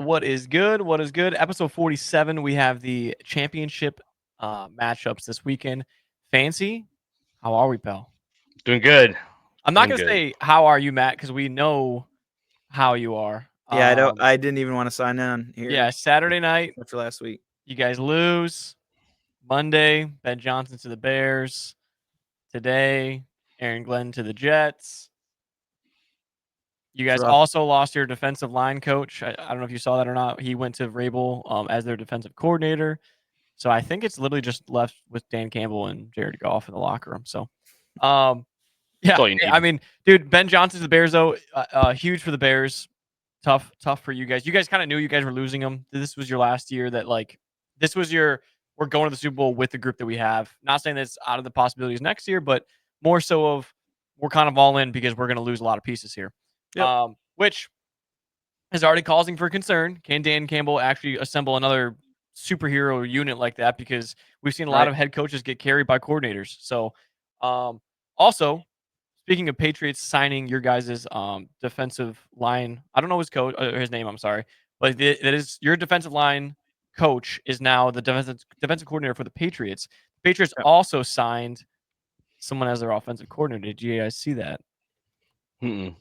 What is good? What is good? Episode 47. We have the championship matchups this weekend. Fancy, how are we, pal? Doing good. I'm not Doing gonna good. say how are you, Matt, because we know how you are. Yeah, I don't. I didn't even want to sign on here. Yeah, Saturday night, after last week. you guys lose. Monday, Ben Johnson to the Bears. Today, Aaron Glenn to the Jets. You guys rough. also lost your defensive line coach. I don't know if you saw that or not. He went to Vrabel as their defensive coordinator. So I think it's literally just left with Dan Campbell and Jared Goff in the locker room. So, yeah, That's all you I need. mean, dude, Ben Johnson's the Bears though, huge for the Bears. Tough for you guys. You guys kind of knew you guys were losing them. This was your last year. This was your. We're going to the Super Bowl with the group that we have. Not saying that's out of the possibilities next year, but more so of we're kind of all in because we're going to lose a lot of pieces here. Yep. Which is already causing for concern. Can Dan Campbell actually assemble another superhero unit like that? Because we've seen a lot of head coaches get carried by coordinators. So, also, speaking of Patriots signing your guys' defensive line, I don't know his coach or his name. I'm sorry, but that is your defensive line coach is now the defensive coordinator for the Patriots. The Patriots also signed someone as their offensive coordinator. Did you guys see that? Mm-mm.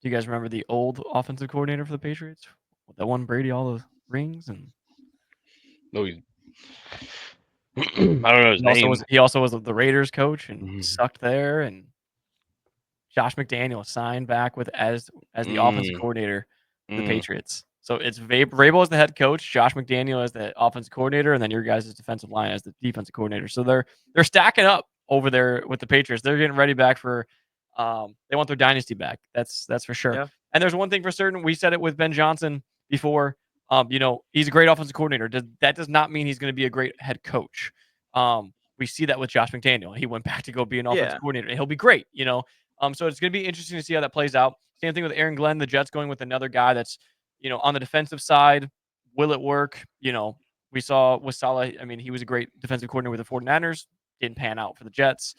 Do you guys remember the old offensive coordinator for the Patriots that won Brady all the rings? And No, I don't know his name. he also was the Raiders coach and Mhm. sucked there. And Josh McDaniel signed back with as the offensive coordinator for the Patriots. So it's Vrabel as the head coach, Josh McDaniel as the offensive coordinator, and then your guys' defensive line as the defensive coordinator. So they're stacking up over there with the Patriots. They're getting ready back for they want their dynasty back. That's for sure. Yeah. And there's one thing for certain. We said it with Ben Johnson before. He's a great offensive coordinator. That does not mean he's going to be a great head coach. We see that with Josh McDaniel. He went back to go be an offensive coordinator, and he'll be great. So it's going to be interesting to see how that plays out. Same thing with Aaron Glenn. The Jets going with another guy that's on the defensive side. Will it work? We saw with Saleh. I mean, he was a great defensive coordinator with the 49ers. Didn't pan out for the Jets.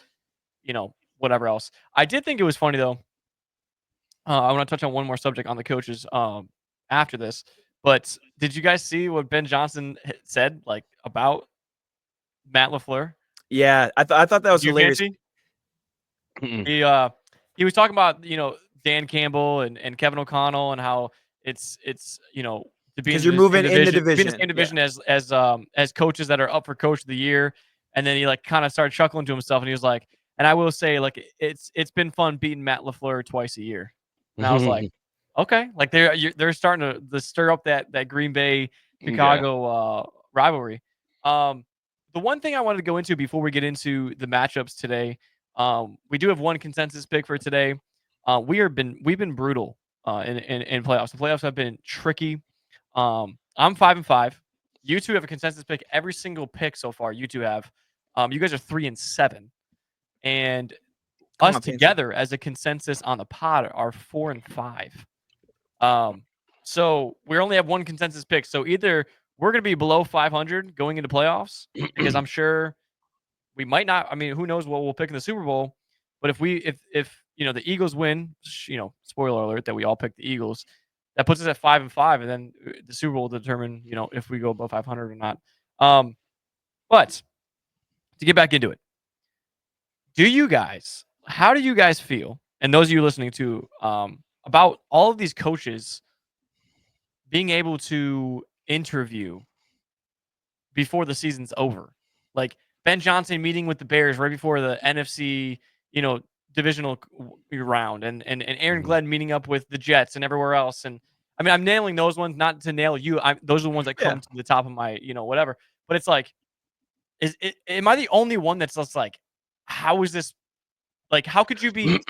Whatever else. I did think it was funny though. I want to touch on one more subject on the coaches after this. But did you guys see what Ben Johnson said about Matt LaFleur? Yeah, I thought that was hilarious. He was talking about Dan Campbell and Kevin O'Connell and how it's to be because you're moving in the division, be in the same division as coaches that are up for coach of the year. And then he kind of started chuckling to himself and he was like, and I will say it's been fun beating Matt LaFleur twice a year. And I was like, okay, they're starting to stir up that Green Bay Chicago rivalry. The one thing I wanted to go into before we get into the matchups today, we do have one consensus pick for today. We've been brutal in playoffs. The playoffs have been tricky. I'm 5-5. You two have a consensus pick every single pick so far. You two have. You guys are 3-7, and us together as a consensus on the pod are 4-5. So we only have one consensus pick. So either we're going to be below 500 going into playoffs because I'm sure we might not. I mean, who knows what we'll pick in the Super Bowl? But if the Eagles win, spoiler alert that we all picked the Eagles, that puts us at 5-5, and then the Super Bowl will determine if we go above 500 or not. But to get back into it, how do you guys feel? And those of you listening to about all of these coaches being able to interview before the season's over, like Ben Johnson meeting with the Bears right before the NFC, divisional round, and Aaron Glenn meeting up with the Jets and everywhere else. And I mean, I'm nailing those ones, not to nail you. Those are the ones that come to the top of my, whatever. But it's like, am I the only one that's just like, how is this? Like, how could you be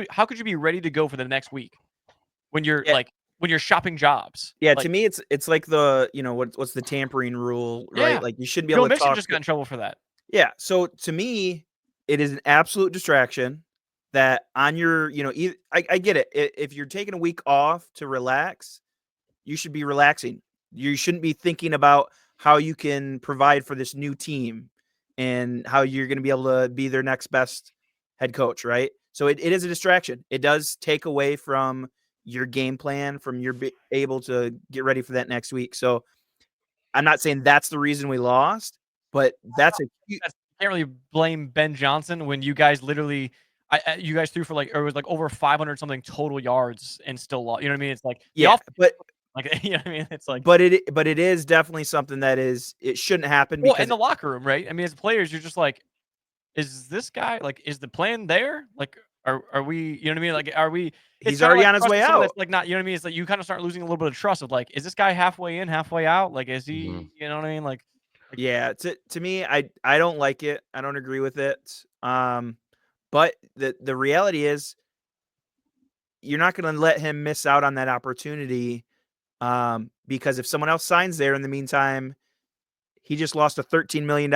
how could you be ready to go for the next week when you're when you're shopping jobs? Yeah, to me, it's like the what's the tampering rule, right? Yeah. Like you shouldn't be able to Mitchell talk. just got in trouble for that. Yeah, so to me, it is an absolute distraction. That on your, I get it. If you're taking a week off to relax, you should be relaxing. You shouldn't be thinking about how you can provide for this new team and how you're going to be able to be their next best head coach, right? So it is a distraction. It does take away from, your game plan, from your able to get ready for that next week. So I'm not saying that's the reason we lost, but that's you can't really blame Ben Johnson when you guys literally, you guys threw for like, or it was like over 500 something total yards and still lost. You know what I mean? It's like, but like, you know what I mean? It's like, but it is definitely something that it shouldn't happen. Well, Because in the locker room, right? I mean, as players, you're just like, is this guy like, is the plan there? Like, are we, you know what I mean? Like, are we? He's already on his way out. That's like not, you know what I mean? It's like you kind of start losing a little bit of trust of like, is this guy halfway in, halfway out? Like, is he? You know what I mean? Like yeah. To me, I don't like it. I don't agree with it. But the reality is, you're not going to let him miss out on that opportunity. Because if someone else signs there in the meantime, he just lost a $13 million,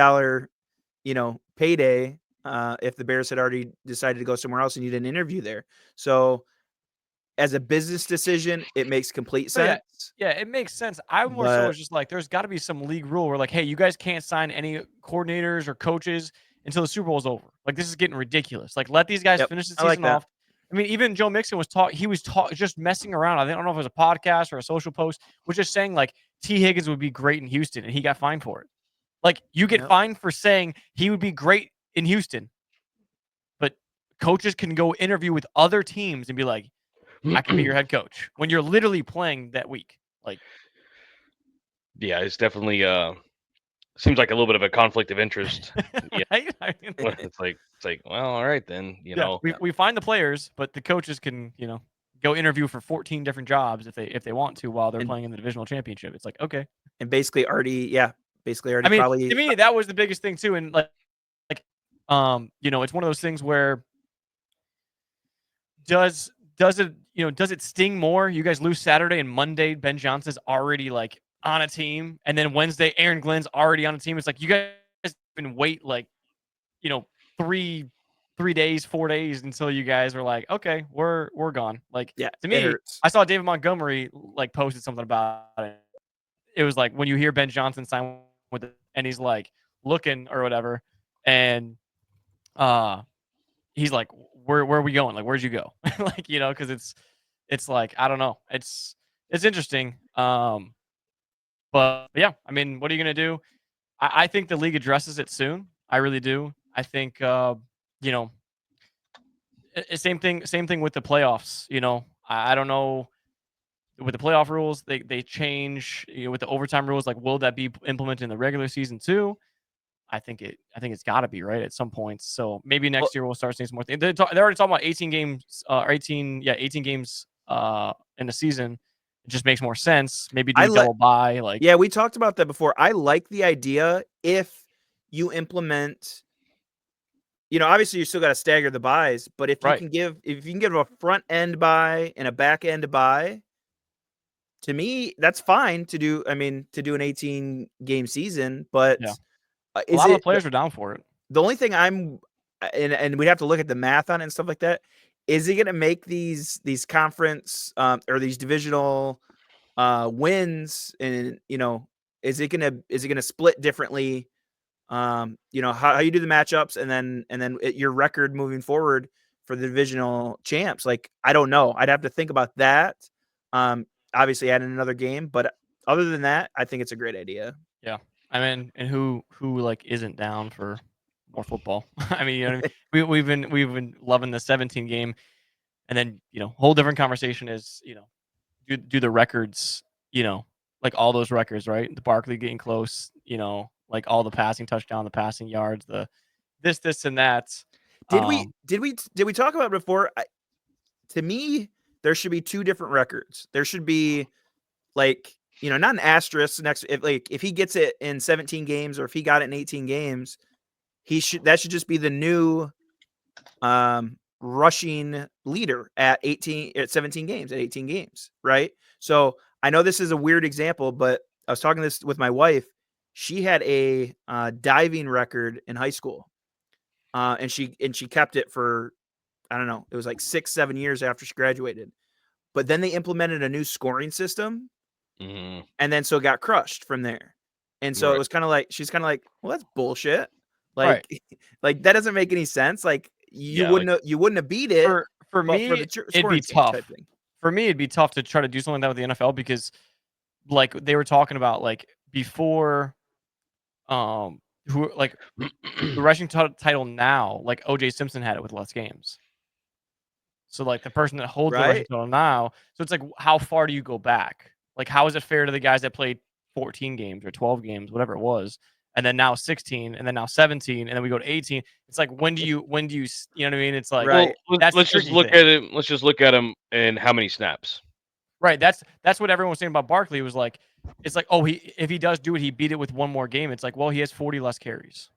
payday. If the Bears had already decided to go somewhere else and you didn't interview there. So as a business decision, it makes complete sense. Yeah, it makes sense. I more so was just like, there's got to be some league rule where like, hey, you guys can't sign any coordinators or coaches until the Super Bowl is over. Like, this is getting ridiculous. Like, let these guys finish the season off. I mean, even Joe Mixon was just messing around. I don't know if it was a podcast or a social post, was just saying like T. Higgins would be great in Houston, and he got fined for it. Like, you get fined for saying he would be great in Houston, but coaches can go interview with other teams and be like, I can be your head coach when you're literally playing that week. Like, yeah, it's definitely seems like a little bit of a conflict of interest. Yeah. It's like, well, all right then, you know. We find the players, but the coaches can, go interview for 14 different jobs if they want to while they're playing in the divisional championship. It's like, okay. And basically already I mean, probably, to me, that was the biggest thing too. And it's one of those things where does it sting more? You guys lose Saturday and Monday, Ben Johnson's already like on a team, and then Wednesday, Aaron Glenn's already on a team. It's like you guys even wait like, 3 days, 4 days until you guys were like, okay, we're gone. Like, to me, I saw David Montgomery like posted something about it. It was like when you hear Ben Johnson sign with it, and he's like looking or whatever, and he's like, where are we going? Like, where'd you go? Like, because it's like, I don't know. It's interesting. But yeah, I mean, what are you gonna do? I think the league addresses it soon. I really do. I think same thing with the playoffs. I don't know, with the playoff rules, they change, with the overtime rules. Like, will that be implemented in the regular season too? I think it's got to be, right, at some point. So maybe next year we'll start seeing some more things. They're already talking about 18 games, 18 games in the season. It just makes more sense. Maybe do double bye. Like, yeah, we talked about that before. I like the idea if you implement. Obviously you still got to stagger the buys, but if you can give a front end buy and a back end buy, to me that's fine to do. I mean, to do an 18 game season, but a lot of the players are down for it. The only thing and we'd have to look at the math on it and stuff like that. Is he going to make these conference or these divisional wins, and is it going to split differently? How you do the matchups, and then your record moving forward for the divisional champs. Like, I don't know. I'd have to think about that. Obviously add in another game, but other than that, I think it's a great idea. Yeah. I mean, and who like isn't down for more football? I mean, what I mean? We've been loving the 17 game, and then whole different conversation is do the records, like all those records, right? The Barkley getting close, like all the passing touchdown, the passing yards, the this and that. Did we talk about it before? To me, there should be two different records. There should be like, not an asterisk next. If he gets it in 17 games, or if he got it in 18 games, that should just be the new rushing leader at 17 games, at 18 games, right? So I know this is a weird example, but I was talking this with my wife. She had a diving record in high school, and she kept it for, I don't know, it was like 6-7 years after she graduated. But then they implemented a new scoring system. And then so it got crushed from there. And so it was kind of like, she's kind of like, well, that's bullshit. Like, like that doesn't make any sense. Like, you wouldn't have beat it. For me, it'd be tough. for me, it'd be tough to try to do something like that with the NFL because, like they were talking about, like before, who like the rushing title now, like O.J. Simpson had it with less games. So like the person that holds the rushing Right. title now, so it's like how far do you go back? Like how is it fair to the guys that played 14 games or 12 games, whatever it was, and then now 16, and then now 17, and then we go to 18? It's like when do you you know what I mean? It's like Right. Well, that's the let's just tricky look thing. at it. Let's just look at him and how many snaps. Right. That's what everyone was saying about Barkley. Was like, it's like, oh, if he does do it, he beat it with one more game. It's like, well, he has 40 less carries.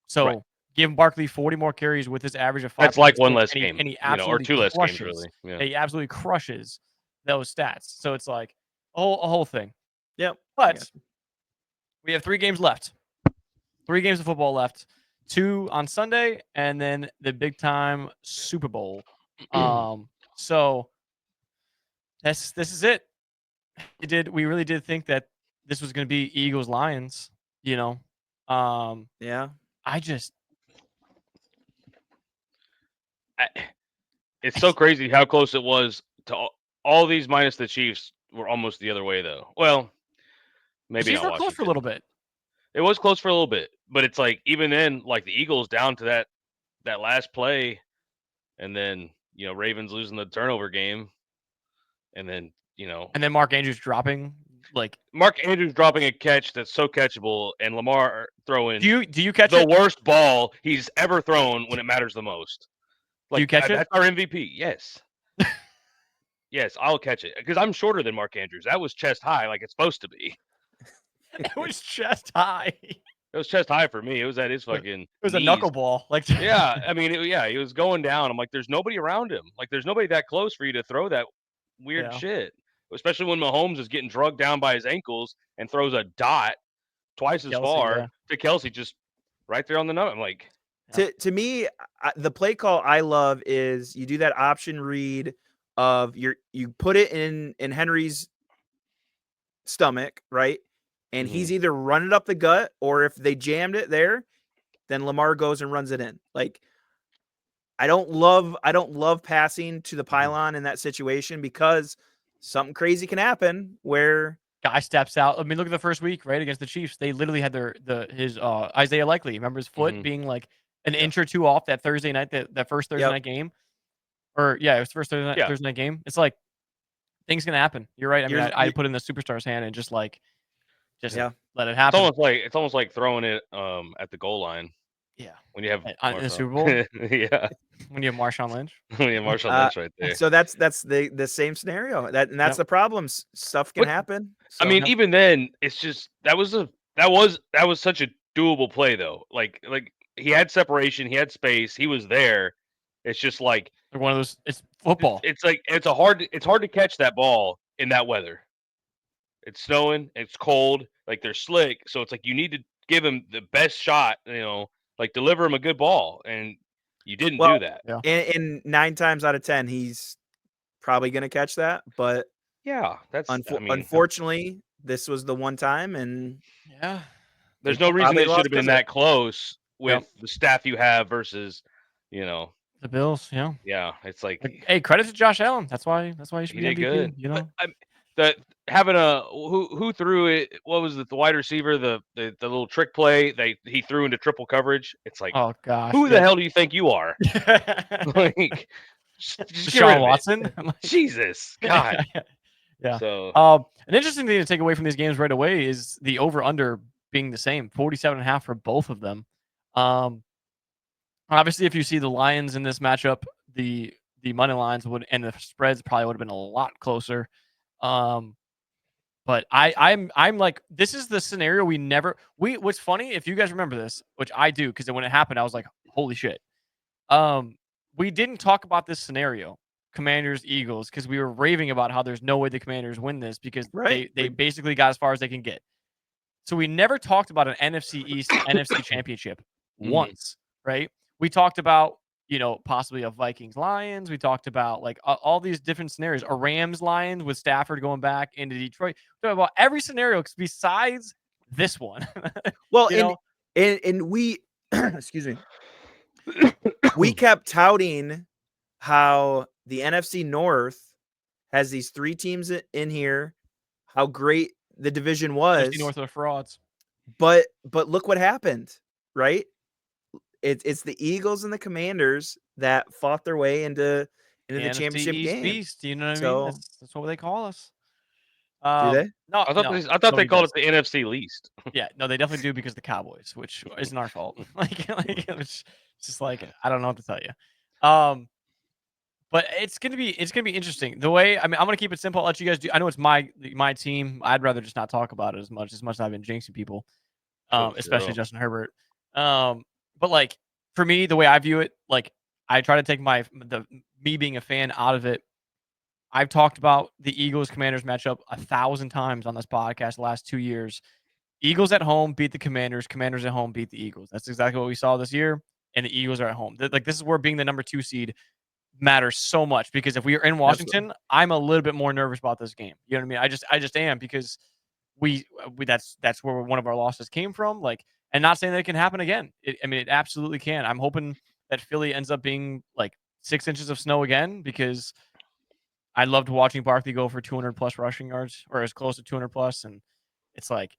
So Right. give Barkley 40 more carries with his average of That's like 5.6, one less and game, he or absolutely 2 less games, crushes. really. Yeah. He absolutely crushes those stats. So it's like a whole thing. Yep. But we have 3 games left. 3 games of football left. 2 on Sunday, and then the big time Super Bowl. So this is it. We really did think that this was going to be Eagles Lions, you know. Yeah. It's so crazy how close it was to all these minus the Chiefs were almost the other way though. Well, maybe Chiefs not were close for a Washington. little bit. It was close for a little bit, but it's like even then, like the Eagles down to that last play, and then Ravens losing the turnover game, and then And then Mark Andrews dropping like Mark Andrews dropping a catch that's so catchable, and Lamar throwing do you catch the it? worst ball he's ever thrown when it matters the most. Do you catch it? That's our MVP. Yes. Yes, I'll catch it because I'm shorter than Mark Andrews. That was chest high, like it's supposed to be. It was chest high. It was chest high for me. It was at his fucking. It was knees. a knuckleball. Like Yeah, I mean, he was going down. I'm like, there's nobody around him. Like, there's nobody that close for you to throw that weird shit. Especially when Mahomes is getting drugged down by his ankles and throws a dot twice as far to Kelce, just right there on the nut. I'm like, to me, the play call I love is you do that option read of you put it in Henry's stomach, right? And he's either running up the gut, or if they jammed it there, then Lamar goes and runs it in. Like, I don't love passing to the pylon in that situation because something crazy can happen where guy steps out. I mean, look at the first week, right, against the Chiefs. They literally had his Isaiah Likely. Remember his foot being like an inch or two off that Thursday night, that first Thursday night game. Or it was first Thursday night game. It's like things can happen. You're right. I mean, I put in the superstar's hand and just let it happen. It's almost like throwing it at the goal line. Yeah. When you have in the Super Bowl. Yeah. When you have Marshawn Lynch. When you have Marshawn Lynch right there. So that's the same scenario. That's the problem. Stuff can happen. So, I mean, even then, it's just that was such a doable play though. Like he had separation, he had space, he was there. It's just like one of those. It's football. It's like it's hard to catch that ball in that weather. It's snowing, it's cold, like they're slick, so it's like you need to give him the best shot. Like deliver him a good ball, and you didn't do that. Yeah. And 9 times out of 10, he's probably going to catch that. But yeah, that's unfortunately, this was the one time, and there's no reason it should have been that close with the staff you have versus, the Bills. Yeah. Yeah, it's like hey, credit to Josh Allen. That's why he should be MVP. Good. You know, that having a who threw it? What was it? The wide receiver, the little trick play he threw into triple coverage. It's like, oh gosh, who the hell do you think you are? Like, just Deshaun Watson. Jesus, God. Yeah. So, an interesting thing to take away from these games right away is the over/under being the same, 47.5 for both of them. Obviously, if you see the Lions in this matchup, the money lines would and the spreads probably would have been a lot closer. But I'm like, this is the scenario what's funny, if you guys remember this, which I do, because when it happened, I was like, holy shit. We didn't talk about this scenario, Commanders Eagles, because we were raving about how there's no way the Commanders win this because they basically got as far as they can get. So we never talked about an NFC East NFC championship once, right? We talked about, possibly a Vikings Lions. We talked about like all these different scenarios, a Rams Lions with Stafford going back into Detroit. We talked about every scenario besides this one. Well, and we, excuse me, we kept touting how the NFC North has these 3 teams in here, how great the division was. NFC North are frauds. But look what happened, right? It's the Eagles and the Commanders that fought their way into the NFC championship East game. Beast, you know what I So, mean? That's what they call us. do they? No, I thought they called it the NFC least. Yeah, no, they definitely do because the Cowboys, which isn't our fault. like it's just like I don't know what to tell you. But it's gonna be interesting. The way I'm gonna keep it simple. I'll let you guys do. I know it's my team. I'd rather just not talk about it as much as I've been jinxing people, especially Justin Herbert. But like for me, the way I view it, like I try to take me being a fan out of it. I've talked about the Eagles Commanders matchup 1,000 times on this podcast the last 2 years. Eagles at home beat the Commanders. Commanders at home beat the Eagles. That's exactly what we saw this year. And the Eagles are at home. Like this is where being the number 2 seed matters so much because if we are in Washington, I'm a little bit more nervous about this game. You know what I mean? I just am because we that's where one of our losses came from. Like, and not saying that it can happen again. It absolutely can. I'm hoping that Philly ends up being like 6 inches of snow again because I loved watching Barkley go for 200 plus rushing yards or as close to 200 plus, and it's like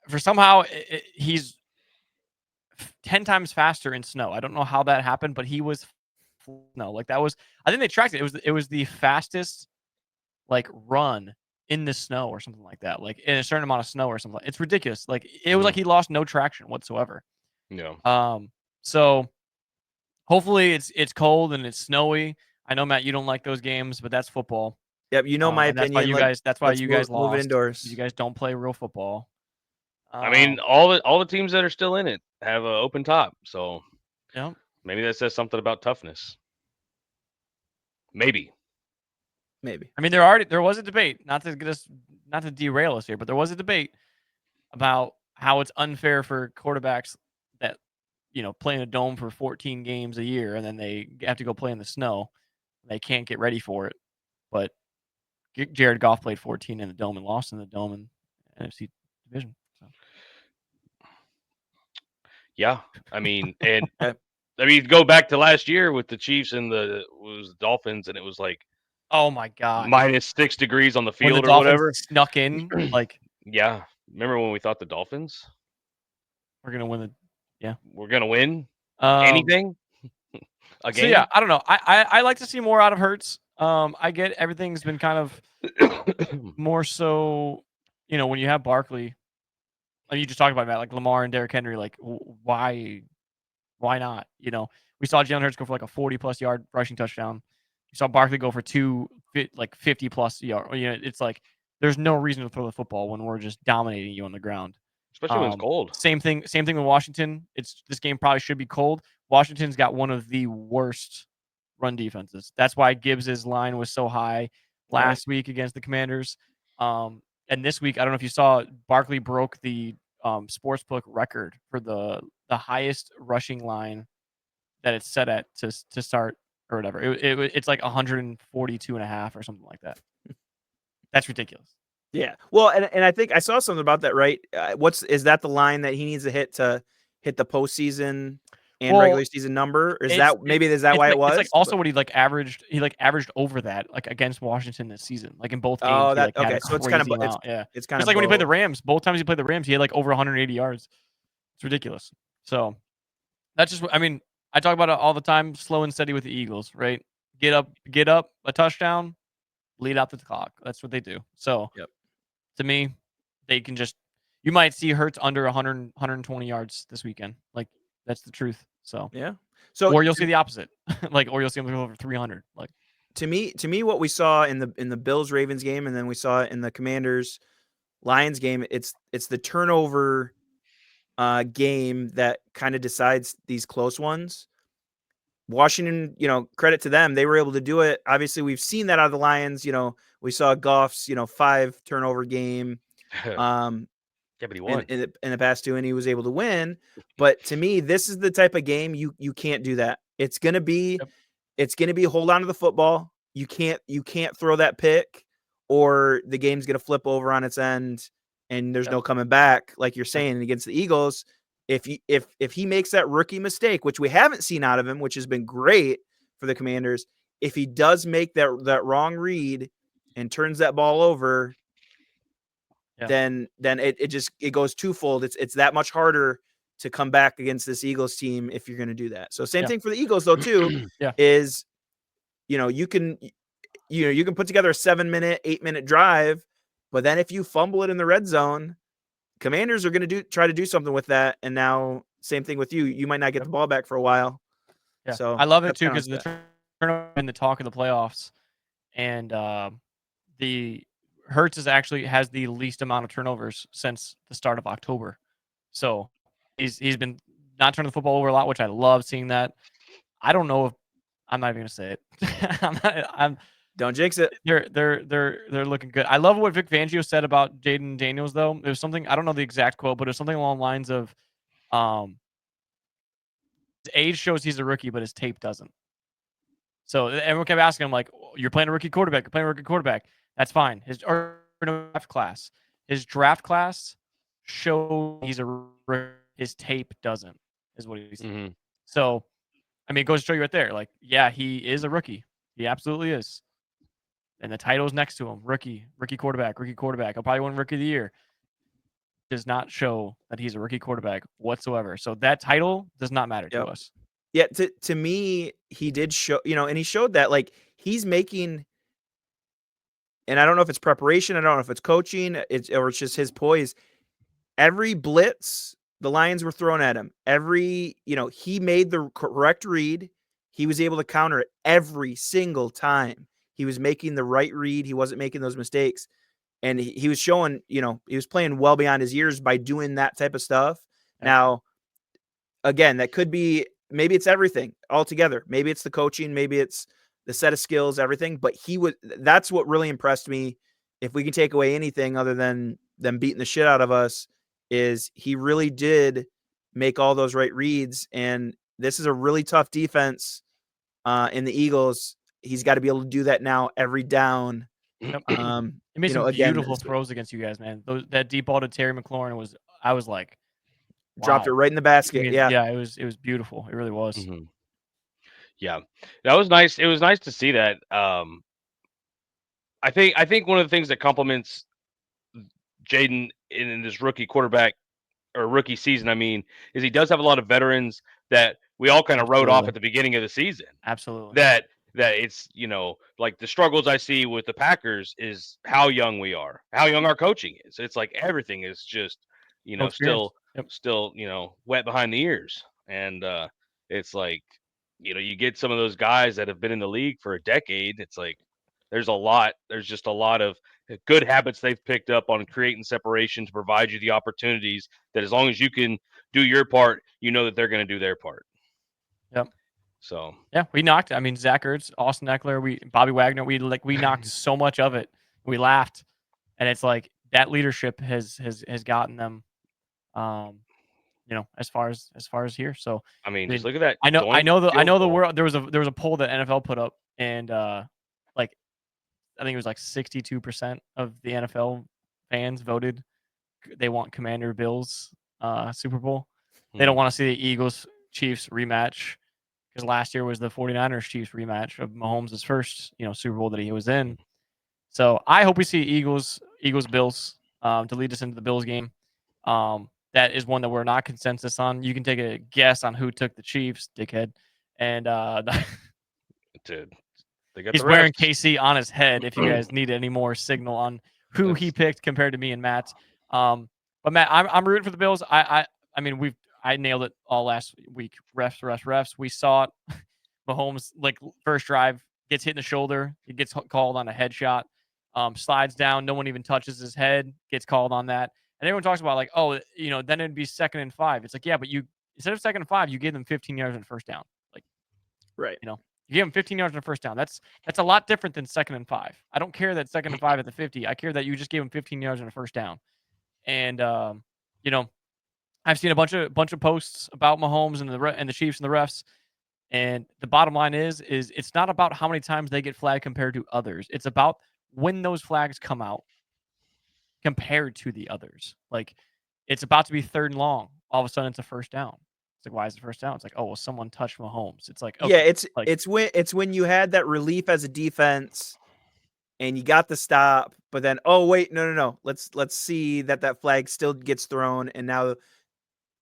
for somehow he's 10 times faster in snow. I don't know how that happened, but he was no, like that was. I think they tracked it. It was the fastest like run in the snow or something like that. Like in a certain amount of snow or something. It's ridiculous. Like it was like he lost no traction whatsoever. Yeah. So hopefully it's cold and it's snowy. I know Matt, you don't like those games, but that's football. Yep, you know my opinion. That's why you guys lost. Move it indoors. You guys don't play real football. I mean, all the teams that are still in it have an open top, so yeah, maybe that says something about toughness. Maybe. I mean, there was a debate, not to derail us here, but there was a debate about how it's unfair for quarterbacks that play in a dome for 14 games a year and then they have to go play in the snow. They can't get ready for it, but Jared Goff played 14 in the dome and lost in the dome in NFC division. So. Yeah, I mean, and go back to last year with the Chiefs and the Dolphins, and it was like, oh my god, -6 degrees on the field when the or Dolphins whatever. Snuck in, like yeah. Remember when we thought the Dolphins we're gonna win we're gonna win anything? A game? So yeah, I don't know. I like to see more out of Hurts. I get everything's been kind of more so, when you have Barkley, like you just talked about that, like Lamar and Derrick Henry, like why not? We saw Jalen Hurts go for like a 40+ yard rushing touchdown. You saw Barkley go for 50+ yard. It's like there's no reason to throw the football when we're just dominating you on the ground. Especially when it's cold. Same thing with Washington. This game probably should be cold. Washington's got one of the worst run defenses. That's why Gibbs's line was so high last week against the Commanders. And this week, I don't know if you saw, Barkley broke the sportsbook record for the highest rushing line that it's set at to start or whatever. It's like 142.5 or something like that. That's ridiculous. Yeah. Well, and I think I saw something about that, right? Is that the line that he needs to hit the postseason and regular season number? Or is that why it was? It's like also what he averaged. He averaged over that against Washington this season, like in both games. Oh, had okay. So it's kind of it's kind of like when he played the Rams. Both times he played the Rams, he had like over 180 yards. It's ridiculous. So that's just. I mean, I talk about it all the time. Slow and steady with the Eagles, right? Get up, a touchdown, lead out the clock. That's what they do. So to me, they can just. You might see Hurts under 100, 120 yards this weekend. Like that's the truth. So yeah. So or you'll see the opposite. Or you'll see them go over 300. Like to me, what we saw in the Bills Ravens game, and then we saw it in the Commanders Lions game. It's the turnover game that kind of decides these close ones. Washington, credit to them. They were able to do it. Obviously, we've seen that out of the Lions. We saw Goff's, 5 turnover game. But he won in the past 2, and he was able to win. But to me, this is the type of game you can't do that. It's gonna be hold on to the football. You can't throw that pick, or the game's gonna flip over on its end, and there's no coming back. Like you're saying against the Eagles, if he makes that rookie mistake, which we haven't seen out of him, which has been great for the Commanders, if he does make that wrong read and turns that ball over, Yeah. then it goes twofold. It's that much harder to come back against this Eagles team if you're going to do that. So same Yeah. thing for the Eagles though too. Yeah. Is you can put together a 7-minute, 8-minute drive, but then if you fumble it in the red zone, Commanders are going to try to do something with that. And now same thing with you. You might not get the ball back for a while. Yeah. So I love it that's too kinda because like the turnover in the talk of the playoffs, and the Hurts actually has the least amount of turnovers since the start of October. So he's been not turning the football over a lot, which I love seeing that. I don't know if I'm not even gonna say it. I'm don't jinx it. they're looking good. I love what Vic Fangio said about Jaden Daniels though. It was something, I don't know the exact quote, but it was something along the lines of his age shows he's a rookie, but his tape doesn't. So everyone kept asking him, like, you're playing a rookie quarterback. You're playing a rookie quarterback. That's fine. His draft class. His draft class shows he's a rookie. His tape doesn't, is what he's saying. So, I mean, it goes to show you right there. Like, yeah, he is a rookie. He absolutely is. And the title's next to him. Rookie quarterback. He'll probably win Rookie of the Year. Does not show that he's a rookie quarterback whatsoever. So that title does not matter to us. Yeah, to me, he did show, and he showed that, like, he's making, and I don't know if it's preparation, I don't know if it's coaching, or it's just his poise. Every blitz the Lions were throwing at him, he made the correct read. He was able to counter it every single time. He was making the right read. He wasn't making those mistakes. And he was showing, he was playing well beyond his years by doing that type of stuff. Yeah. Now, again, that could be, maybe it's everything altogether. Maybe it's the coaching, maybe it's the set of skills, everything. But that's what really impressed me. If we can take away anything other than them beating the shit out of us, is he really did make all those right reads. And this is a really tough defense in the Eagles. He's got to be able to do that now every down. He made some beautiful throws against you guys, man. That deep ball to Terry McLaurin I was like, wow. Dropped it right in the basket. Yeah, it was beautiful. It really was. Mm-hmm. Yeah, that was nice. It was nice to see that. I think one of the things that complements Jaden in this rookie quarterback or rookie season, I mean, is he does have a lot of veterans that we all kind of wrote off at the beginning of the season. Absolutely. That it's, like the struggles I see with the Packers is how young we are, how young our coaching is. It's like everything is just, still, wet behind the ears. And it's like, you get some of those guys that have been in the league for a decade. It's like, there's just a lot of good habits they've picked up on creating separation to provide you the opportunities that, as long as you can do your part, that they're going to do their part. Yep. So yeah, we knocked. I mean, Zach Ertz, Austin Eckler, Bobby Wagner. We knocked so much of it. We laughed, and it's like that leadership has gotten them, as far as here. So I mean, just look at that. I know the world. There was a poll that NFL put up, and I think it was like 62% of the NFL fans voted they want Commander Bills Super Bowl. They don't want to see the Eagles Chiefs rematch, because last year was the 49ers Chiefs rematch of Mahomes' first, Super Bowl that he was in. So I hope we see Eagles Bills to lead us into the Bills game. That is one that we're not consensus on. You can take a guess on who took the Chiefs, dickhead. And dude, he's wearing KC on his head. If you guys need any more signal on who he picked compared to me and Matt. But Matt, I'm rooting for the Bills. I mean, I nailed it all last week. Refs. We saw it. Mahomes, like, first drive, gets hit in the shoulder. He gets called on a headshot. Slides down. No one even touches his head. Gets called on that. And everyone talks about, like, oh, then it'd be 2nd and 5. It's like, yeah, but instead of 2nd and 5, you gave them 15 yards and first down. Like, right. You give them 15 yards and a first down. That's a lot different than 2nd and 5. I don't care that 2nd and 5 at the 50. I care that you just gave them 15 yards and a first down. And I've seen a bunch of posts about Mahomes and the Chiefs and the refs. And the bottom line is it's not about how many times they get flagged compared to others. It's about when those flags come out compared to the others. Like, it's about to be 3rd and long. All of a sudden, it's a first down. It's like, why is it first down? It's like, oh, well, someone touched Mahomes. It's like, okay, yeah, it's when you had that relief as a defense, and you got the stop, but then oh wait, no. Let's see that flag still gets thrown, and now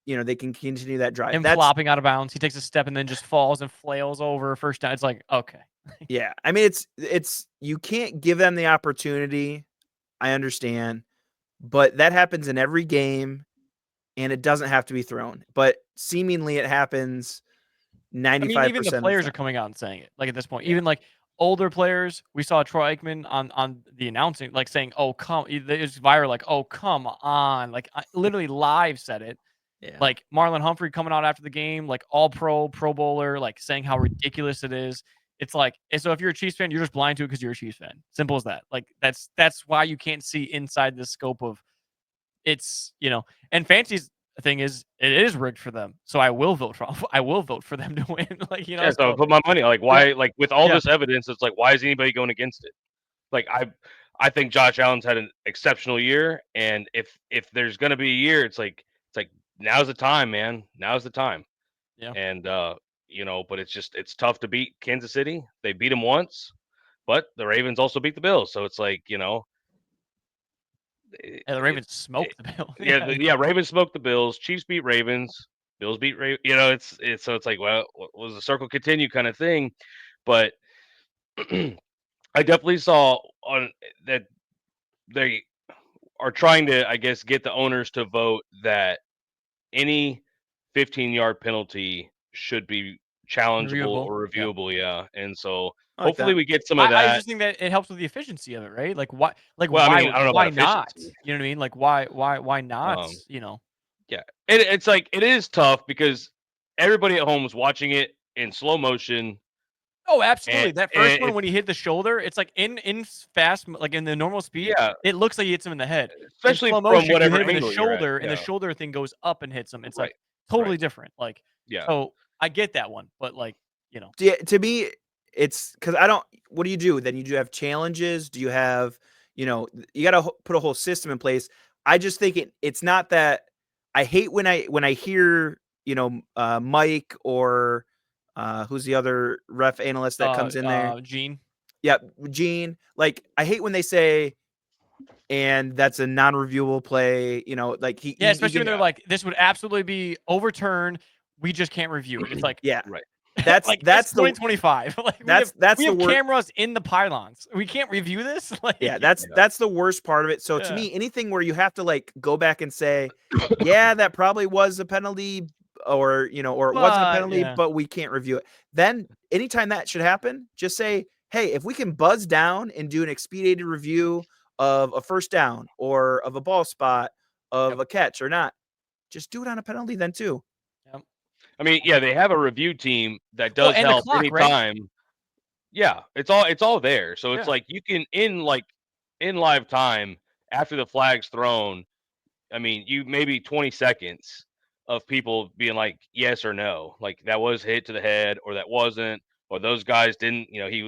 they can continue that drive. Him That's flopping out of bounds. He takes a step and then just falls and flails over first down. It's like, okay. yeah. I mean, it's you can't give them the opportunity. I understand, but that happens in every game, and it doesn't have to be thrown. But seemingly, it happens 95% I mean, even the of the players are time. coming out and saying it. Like at this point, Yeah. even like older players, we saw Troy Aikman on the announcing, like saying, "Oh come," it's viral, like, "Oh come on," like I literally live said it. Yeah. Like Marlon Humphrey coming out after the game, like all pro, Pro Bowler, like saying how ridiculous it is. It's like, and so if you're a Chiefs fan, you're just blind to it because you're a Chiefs fan. Simple as that. Like that's why you can't see inside the scope of it's, and Fancy's thing is it is rigged for them. So I will vote for them to win. Like, Yeah, so I so put my money. Like, yeah, why? Like, with all yeah. this evidence, it's like, why is anybody going against it? Like, I think Josh Allen's had an exceptional year, and if there's gonna be a year, it's like now's the time, man. Now's the time. Yeah. And but it's tough to beat Kansas City. They beat them once, but the Ravens also beat the Bills. So it's like, Yeah, the Ravens smoked the Bills. Ravens smoked the Bills. Chiefs beat Ravens. Bills beat it's so it's like, well, was the circle continue kind of thing, but I definitely saw on that they are trying to, I guess, get the owners to vote that any 15-yard penalty should be challengeable Reviewable. or Yeah. reviewable. Yeah, and so I like hopefully that. we get some of I that. just think that it helps with the efficiency of it, right? Like why? Like Well, I why? mean, I don't know Why about not? efficiency. You know what I mean? Like why not? Yeah, it's like it is tough because everybody at home was watching it in slow motion. Oh, absolutely. That first one And when he hit the shoulder, it's like in fast, like in the normal speed, yeah, it looks like he hits him in the head. In especially slow from motion, you whatever hit him in the angle you're at. shoulder, and the Yeah, shoulder thing goes up and hits him. It's like right, totally right. different. Like, Yeah. so I get that one, but like, Yeah, to me, it's because I don't. What do you do? Then you do have challenges. Do you have, you got to put a whole system in place. I just think it's not that. I hate when I hear Mike or who's the other ref analyst that comes in there. Gene. Yeah, Gene. Like I hate when they say, and that's a non-reviewable play. Like he. Yeah, you especially when can, they're like, this would absolutely be overturned. We just can't review it. It's like, yeah, Right. that's like that's it's the 2025. Like that's we the have word. cameras in the pylons. We can't review this. Like, Yeah, that's the worst part of it. So to Yeah. me, anything where you have to like go back and say, yeah, that probably was a penalty, or or it wasn't a penalty, yeah. but we can't review it. Then anytime that should happen, just say, hey, if we can buzz down and do an expedited review of a first down or of a ball spot of a catch or not, just do it on a penalty then too. Yep. I mean, yeah, they have a review team that Well, does and the help clock, right? anytime. Yeah, it's all there. So it's Yeah. like you can in live time after the flag's thrown. I mean, you maybe 20 seconds of people being like yes or no, like that was hit to the head or that wasn't, or those guys didn't.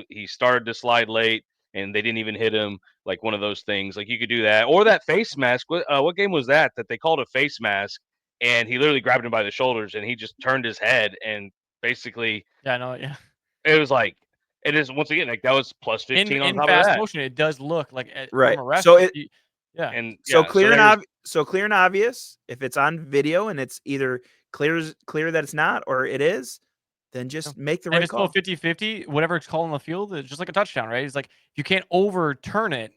He started to slide late and they didn't even hit him. Like one of those things. Like you could do that, or that face mask. What game was that they called a face mask? And he literally grabbed him by the shoulders and he just turned his head and basically Yeah, I know. Yeah. it was like it is once again like that was plus 15 on In top of fast that. motion, it does look like Right. from a ref. So it yeah. And so yeah, clear and there's- clear and obvious. If it's on video and it's either clear that it's not or it is, then just make the And right it's still call. 50-50, whatever it's called on the field, it's just like a touchdown, right? It's like if you can't overturn it,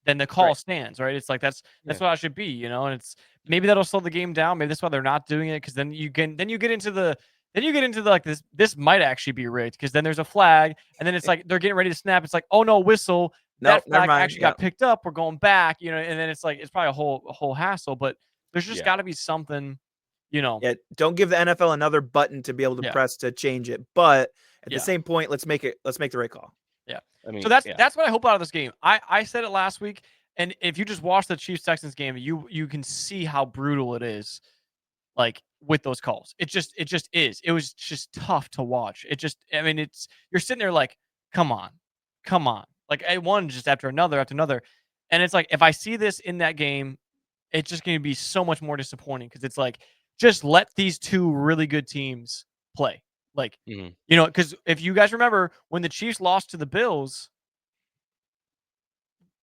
then the call Right. stands, right? It's like that's Yeah. what it should be, and it's maybe that'll slow the game down. Maybe that's why they're not doing it, because then you get into the like this might actually be rigged, because then there's a flag, and then it's like they're getting ready to snap. It's like, oh no, whistle. Nope, That never flag mind. actually got picked up. We're going back, and then it's like it's probably a whole hassle. But there's just Yeah. got to be something, Yeah, don't give the NFL another button to be able to Yeah. press to change it. But at Yeah. the same point, let's make the right call. I mean, So that's yeah. what I hope out of this game. I said it last week, and if you just watch the Chiefs Texans game, you can see how brutal it is, like with those calls. It just is. It was just tough to watch. I mean, you're sitting there like, come on. Like one just after another, and it's like if I see this in that game, it's just going to be so much more disappointing, because it's like just let these two really good teams play. Like, Mhm. because if you guys remember when the Chiefs lost to the Bills,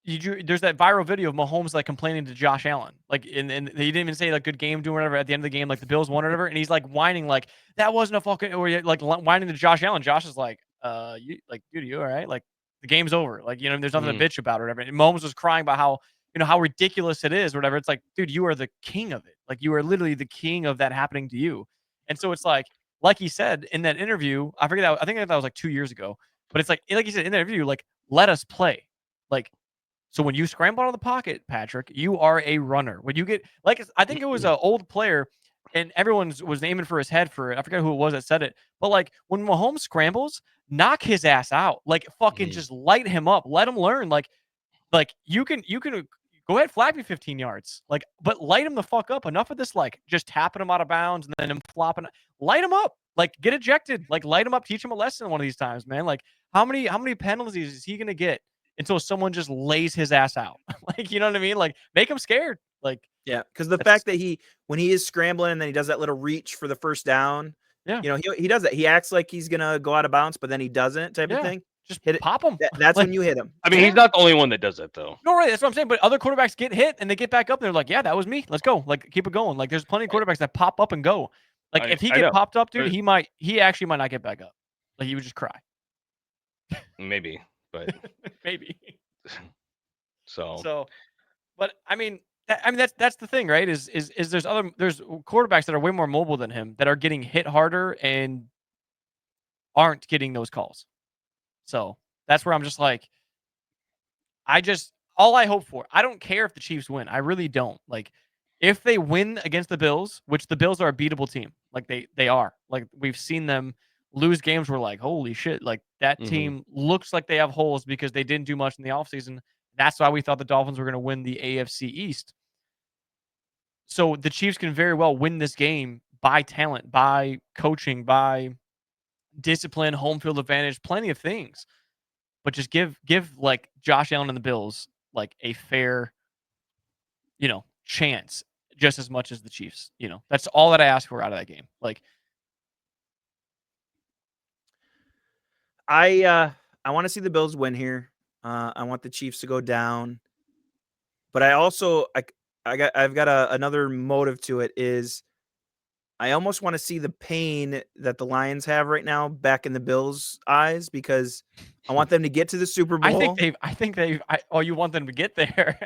there's that viral video of Mahomes like complaining to Josh Allen, like, and he didn't even say like good game, doing whatever at the end of the game, like the Bills won or whatever, and he's like whining like that wasn't a fucking, or like whining to Josh Allen. Josh is like, you like, dude, you all right? Like the game's over, like there's nothing to bitch about or whatever. And Mahomes was crying about how how ridiculous it is or whatever. It's like, dude, you are the king of it. Like you are literally the king of that happening to you. And so it's like he said in that interview, I think that was like 2 years ago, but it's like he said in that interview, like let us play, like. So when you scramble out of the pocket, Patrick, you are a runner. When you get I think it was an old player, and everyone was aiming for his head for it. I forget who it was that said it, but like when Mahomes scrambles, knock his ass out. Like fucking just light him up. Let him learn. Like you can go ahead, flag me 15 yards. Like, but light him the fuck up. Enough of this like just tapping him out of bounds and then him flopping. Light him up. Like get ejected. Like light him up. Teach him a lesson one of these times, man. Like how many penalties is he gonna get until someone just lays his ass out? Like, you know what I mean? Like, make him scared. Like, yeah, because the fact that when he is scrambling and then he does that little reach for the first down, yeah, he does that. He acts like he's gonna go out of bounds, but then he doesn't, type of thing. Just hit it, pop him. That's when you hit him. I mean, he's not the only one that does that, though. No, right. That's what I'm saying. But other quarterbacks get hit and they get back up. And they're like, yeah, that was me. Let's go. Like, keep it going. Like, there's plenty of quarterbacks that pop up and go. Like, if he get popped up, dude, he actually might not get back up. Like, he would just cry. Maybe, but maybe. So, but I mean, that's the thing, right? Is there's quarterbacks that are way more mobile than him that are getting hit harder and aren't getting those calls. So that's where I'm just like, all I hope for, I don't care if the Chiefs win. I really don't. Like, if they win against the Bills, which the Bills are a beatable team, like they are. Like we've seen them lose games where like, holy shit, like that team looks like they have holes because they didn't do much in the offseason. That's why we thought the Dolphins were going to win the AFC East. So the Chiefs can very well win this game by talent, by coaching, by discipline, home field advantage, plenty of things. But just give like Josh Allen and the Bills like a fair, chance just as much as the Chiefs. That's all that I ask for out of that game. Like, I want to see the Bills win here. I want the Chiefs to go down, but I also I've got another motive to it. Is I almost want to see the pain that the Lions have right now back in the Bills' eyes, because I want them to get to the Super Bowl. You want them to get there.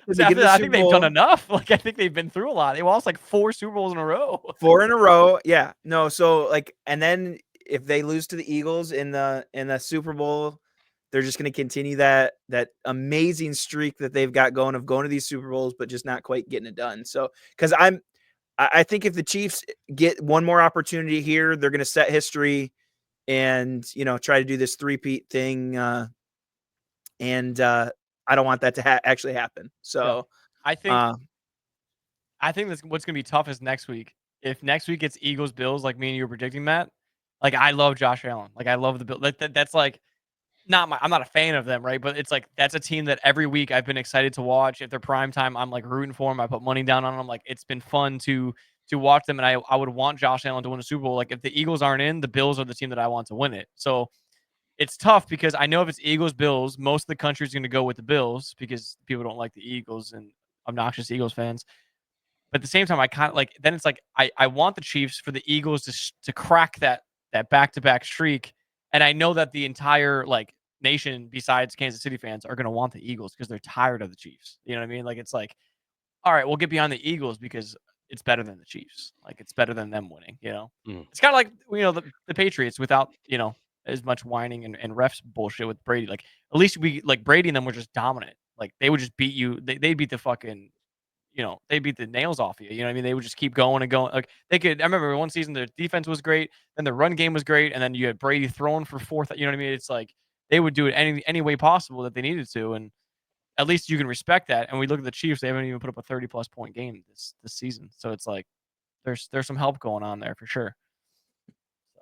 I think they've done enough. Like, I think they've been through a lot. They lost like 4 Super Bowls in a row. 4 in a row. Yeah. No. So like, and then if they lose to the Eagles in the Super Bowl, they're just going to continue that amazing streak that they've got going of going to these Super Bowls, but just not quite getting it done. So, because I think if the Chiefs get one more opportunity here, they're going to set history and, try to do this three-peat thing. And I don't want that to actually happen. So yeah. I think that's what's going to be tough is next week. If next week it's Eagles Bills, like me and you were predicting, Matt, like I love Josh Allen. Like I love the Bills. Like that's like I'm not a fan of them, right? But it's like that's a team that every week I've been excited to watch. If they're prime time, I'm like rooting for them. I put money down on them. Like it's been fun to watch them, and I would want Josh Allen to win a Super Bowl. Like if the Eagles aren't in, the Bills are the team that I want to win it. So it's tough because I know if it's Eagles Bills, most of the country is going to go with the Bills because people don't like the Eagles and obnoxious Eagles fans. But at the same time, I kind of like then it's like I want the Chiefs for the Eagles to crack that back-to-back streak. And I know that the entire like nation besides Kansas City fans are going to want the Eagles because they're tired of the Chiefs. You know what I mean? Like it's like, all right, we'll get behind the Eagles because it's better than the Chiefs. Like it's better than them winning, It's kind of like, the Patriots without, as much whining and refs bullshit with Brady. Like at least Brady and them were just dominant. Like they would just beat you. They beat the fucking, they beat the nails off you. You know what I mean? They would just keep going and going. Like I remember one season their defense was great, then their run game was great, and then you had Brady throwing for 4th. You know what I mean? It's like they would do it any way possible that they needed to, and at least you can respect that. And we look at the Chiefs; they haven't even put up a 30+ point game this season. So it's like there's some help going on there for sure. So,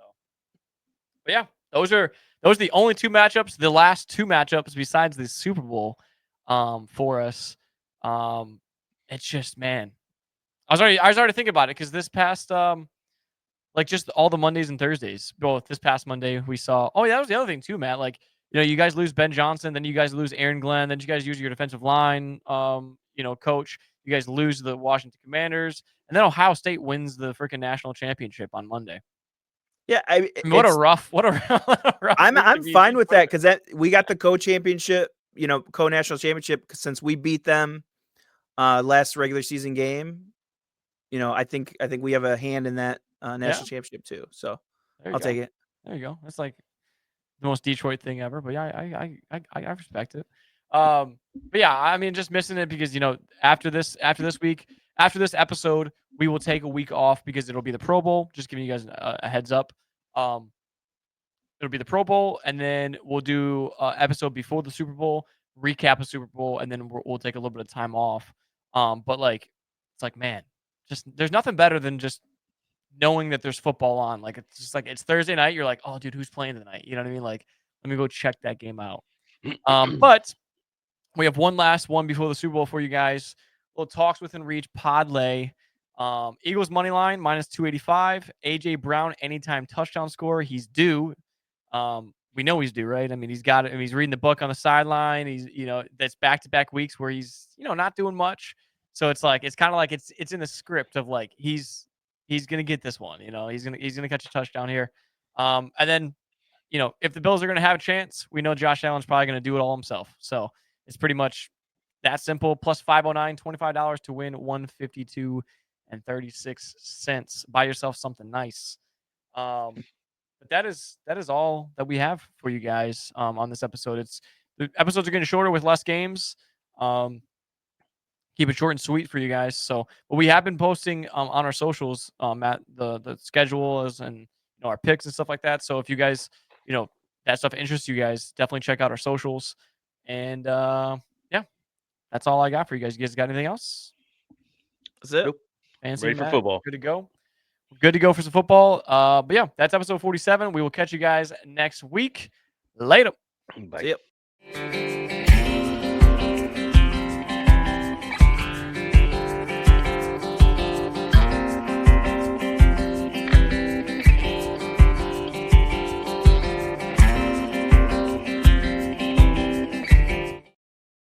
but yeah, those are the only 2 matchups. The last 2 matchups besides the Super Bowl, for us. It's just, man, I was already thinking about it because this past, like just all the Mondays and Thursdays, both this past Monday we saw. Oh yeah, that was the other thing too, Matt. Like you guys lose Ben Johnson, then you guys lose Aaron Glenn, then you guys use your defensive line, coach. You guys lose the Washington Commanders, and then Ohio State wins the freaking national championship on Monday. Yeah, I mean, what a rough. I'm fine with that because we got the co-championship, co-national championship since we beat them last regular season game. I think we have a hand in that national championship too. So I'll take it. There you go. That's like the most Detroit thing ever. But yeah, I respect it. But yeah, I mean, just missing it because after this episode, we will take a week off because it'll be the Pro Bowl. Just giving you guys a heads up. It'll be the Pro Bowl, and then we'll do an episode before the Super Bowl, recap of Super Bowl, and then we'll take a little bit of time off. But like, it's like, man, just there's nothing better than just knowing that there's football on. Like, it's just like it's Thursday night. You're like, oh, dude, who's playing tonight? You know what I mean? Like, let me go check that game out. But we have one last one before the Super Bowl for you guys. Little talks within reach parlay. Eagles money line -285. AJ Brown anytime touchdown score. He's due. We know he's due, right? I mean, he's got it. I mean, he's reading the book on the sideline. He's, that's back-to-back weeks where he's, not doing much. So it's like it's kind of like it's in the script of like he's gonna get this one. He's gonna catch a touchdown here. And then, if the Bills are gonna have a chance, we know Josh Allen's probably gonna do it all himself. So it's pretty much that simple. Plus 509, $25 to win 152.36. Buy yourself something nice. But that is all that we have for you guys on this episode. The episodes are getting shorter with less games. Keep it short and sweet for you guys. So, but we have been posting on our socials at the schedules and our picks and stuff like that. So if you guys that stuff interests you guys, definitely check out our socials. And yeah, that's all I got for you guys. You guys got anything else? That's it. Nope. Fancy, ready for Matt? football. Good to go. Good to go for some football. But yeah, that's episode 47. We will catch you guys next week. Later. Bye. See ya.